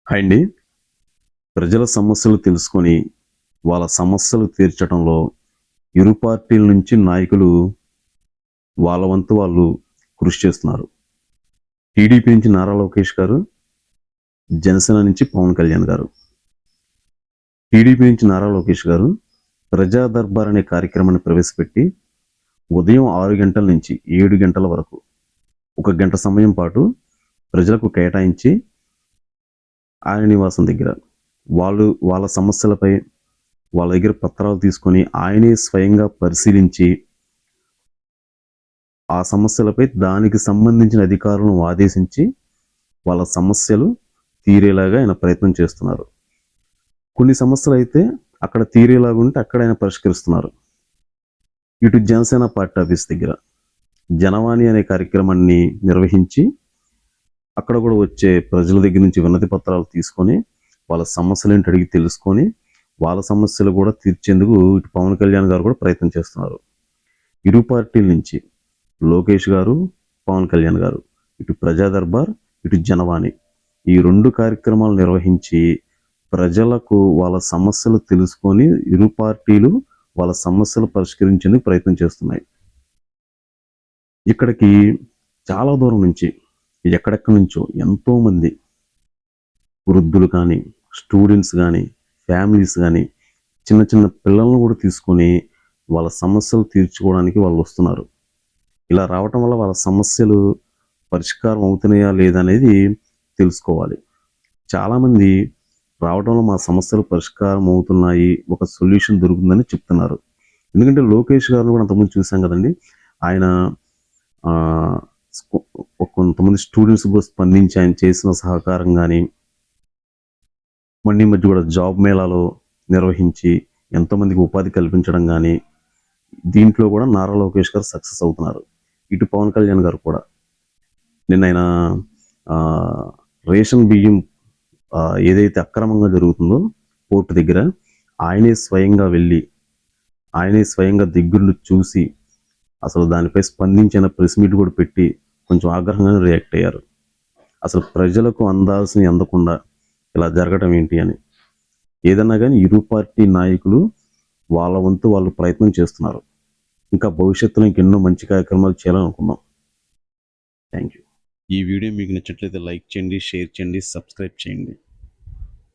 Hi అండి. ప్రజల సమస్యలు తెలుసుకొని వాళ్ళ సమస్యలు తీర్చడంలో ఇరు పార్టీల నుంచి నాయకులు వాళ్ళ వంతు వాళ్ళు కృషి చేస్తున్నారు. టీడీపీ నుంచి నారా లోకేష్ గారు, జనసేన నుంచి పవన్ కళ్యాణ్ గారు. టీడీపీ నుంచి నారా లోకేష్ గారు ప్రజా దర్బార్ అనే కార్యక్రమాన్ని ప్రవేశపెట్టి ఉదయం 6 గంటల నుంచి 7 గంటల వరకు 1 గంట సమయం పాటు ప్రజలకు కేటాయించి ఆయన నివాసం దగ్గర వాళ్ళ సమస్యలపై వాళ్ళ దగ్గర పత్రాలు తీసుకొని ఆయనే స్వయంగా పరిశీలించి ఆ సమస్యలపై దానికి సంబంధించిన అధికారులను ఆదేశించి వాళ్ళ సమస్యలు తీరేలాగా ఆయన ప్రయత్నం చేస్తున్నారు. కొన్ని సమస్యలు అయితే అక్కడ తీరేలాగా ఉంటే అక్కడ ఆయన పరిష్కరిస్తున్నారు. ఇటు జనసేన పార్టీ ఆఫీస్ దగ్గర జనవాణి అనే కార్యక్రమాన్ని నిర్వహించి అక్కడ కూడా వచ్చే ప్రజల దగ్గర నుంచి వినతి పత్రాలు తీసుకొని వాళ్ళ సమస్యలు ఏంటి అడిగి తెలుసుకొని వాళ్ళ సమస్యలు కూడా తీర్చేందుకు ఇటు పవన్ కళ్యాణ్ గారు కూడా ప్రయత్నం చేస్తున్నారు. ఇరు పార్టీల నుంచి లోకేష్ గారు, పవన్ కళ్యాణ్ గారు, ఇటు ప్రజా దర్బార్, ఇటు జనవాణి, ఈ 2 కార్యక్రమాలు నిర్వహించి ప్రజలకు వాళ్ళ సమస్యలు తెలుసుకొని ఇరు పార్టీలు వాళ్ళ సమస్యలు పరిష్కరించేందుకు ప్రయత్నం చేస్తున్నాయి. ఇక్కడికి చాలా దూరం నుంచి ఎక్కడెక్కడి నుంచో ఎంతోమంది వృద్ధులు కానీ, స్టూడెంట్స్ కానీ, ఫ్యామిలీస్ కానీ, చిన్న చిన్న పిల్లలను కూడా తీసుకొని వాళ్ళ సమస్యలు తీర్చుకోవడానికి వాళ్ళు వస్తున్నారు. ఇలా రావటం వల్ల వాళ్ళ సమస్యలు పరిష్కారం అవుతున్నాయా లేదా అనేది తెలుసుకోవాలి. చాలామంది రావడంలో మా సమస్యలు పరిష్కారం అవుతున్నాయి, ఒక సొల్యూషన్ దొరుకుతుందని చెప్తున్నారు. ఎందుకంటే లోకేష్ గారిని కూడా అంతకుముందు చూసాం కదండి. ఆయన కొంతమంది స్టూడెంట్స్ కూడా స్పందించి ఆయన చేసిన సహకారం కానీ, మళ్ళీ మధ్య కూడా జాబ్ మేళాలో నిర్వహించి ఎంతోమందికి ఉపాధి కల్పించడం కానీ, దీంట్లో కూడా నారా లోకేష్ గారు సక్సెస్ అవుతున్నారు. ఇటు పవన్ కళ్యాణ్ గారు కూడా నిన్న ఆయన రేషన్ బియ్యం ఏదైతే అక్రమంగా జరుగుతుందో కోర్టు దగ్గర ఆయనే స్వయంగా వెళ్ళి ఆయనే స్వయంగా దగ్గరుండి చూసి అసలు దానిపై స్పందించిన ప్రెస్ మీట్ కూడా పెట్టి కొంచెం ఆగ్రహంగా రియాక్ట్ అయ్యారు. అసలు ప్రజలకు అందాల్సిన అందకుండా ఇలా జరగడం ఏంటి అని. ఏదన్నా కానీ ఇరు పార్టీ నాయకులు వాళ్ళ వంతు వాళ్ళు ప్రయత్నం చేస్తున్నారు. ఇంకా భవిష్యత్తులో ఇంకెన్నో మంచి కార్యక్రమాలు చేయాలనుకున్నాం. Thank you. ఈ వీడియో మీకు నచ్చినట్లయితే లైక్ చేయండి, షేర్ చేయండి, సబ్స్క్రైబ్ చేయండి.